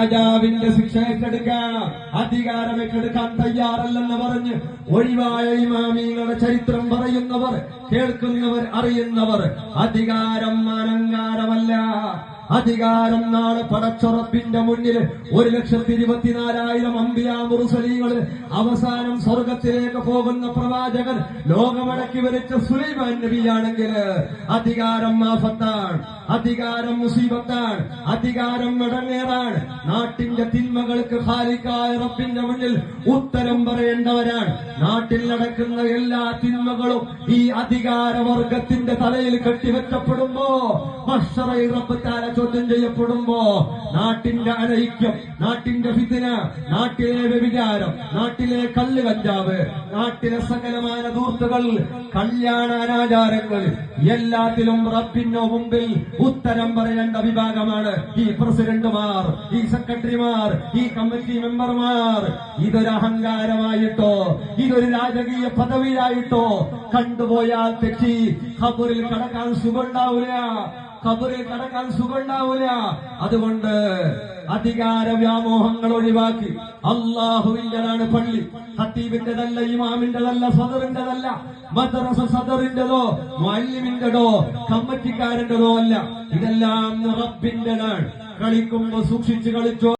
രാജാവിന്റെ ശിക്ഷ ഏറ്റെടുക്കാൻ അധികാരം ഏറ്റെടുക്കാൻ തയ്യാറല്ലെന്ന് പറഞ്ഞ് ഒഴിവായ ഇമാമിങ്ങളുടെ ചരിത്രം പറയുന്നവർ, കേൾക്കുന്നവർ, അറിയുന്നവർ, അധികാരം അലങ്കാരമല്ല. അധികാരം നാളെ പടച്ചുറപ്പിന്റെ മുന്നിൽ 1,24,000 അമ്പിയാ മുർസലീങ്ങള് അവസാനം സ്വർഗത്തിലേക്ക് പോകുന്ന പ്രവാചകൻ ലോകമടക്കി വരച്ച സുലൈമാൻ നബിയാണെങ്കിൽ അധികാരം ആഫത്താണ്, അധികാരം മുസീബത്താണ്, അധികാരം ഇടങ്ങേറാണ്. നാട്ടിന്റെ തിന്മകൾക്ക് ഖാലിഖായ റബ്ബിന്റെ മുന്നിൽ ഉത്തരം പറയേണ്ടവരാണ്. നാട്ടിൽ നടക്കുന്ന എല്ലാ തിന്മകളും ഈ അധികാരവർഗത്തിന്റെ തലയിൽ കെട്ടിവെക്കപ്പെടുമ്പോ മഹ്ശറയിൽ റബ്ബ് തആല ചോദ്യം ചെയ്യപ്പെടുമ്പോ നാട്ടിന്റെ അനൈക്യം, നാട്ടിന്റെ ഫിത്ന, നാട്ടിലെ വ്യഭിചാരം, നാട്ടിലെ കല്ല് കഞ്ചാവ്, നാട്ടിലെ സകലമായ ധൂർത്തുകൾ, കല്യാണ അനാചാരങ്ങൾ, എല്ലാത്തിലും റബ്ബിന്റെ മുമ്പിൽ ഉത്തരം പറയേണ്ട വിഭാഗമാണ് ഈ പ്രസിഡന്റുമാർ, ഈ സെക്രട്ടറിമാർ, ഈ കമ്മിറ്റി മെമ്പർമാർ. ഇതൊരു അഹങ്കാരമായിട്ടോ ഇതൊരു രാജകീയ പദവിയായിട്ടോ കണ്ടുപോയാൽ തെറ്റി. ഖബറിൽ കടക്കാൻ സുഖമുണ്ടാവൂല, ഖബറിൽ കടക്കാൻ സുഖമുണ്ടാവൂല. അതുകൊണ്ട് അധികാര വ്യാമോഹങ്ങൾ ഒഴിവാക്കി അള്ളാഹുവിന്റെതാണ് പള്ളി, ഖത്തീബിന്റെതല്ല, ഇമാമിന്റെതല്ല, സദറിന്റെതല്ല, മദ്രസ സദറിന്റെതോ മുഅല്ലിമിന്റെതോ കമ്മിറ്റിക്കാരന്റെതോ അല്ല. ഇതെല്ലാം റബ്ബിന്റെതാണ്. കളിക്കുമ്പോ സൂക്ഷിച്ചു കളിച്ചോ.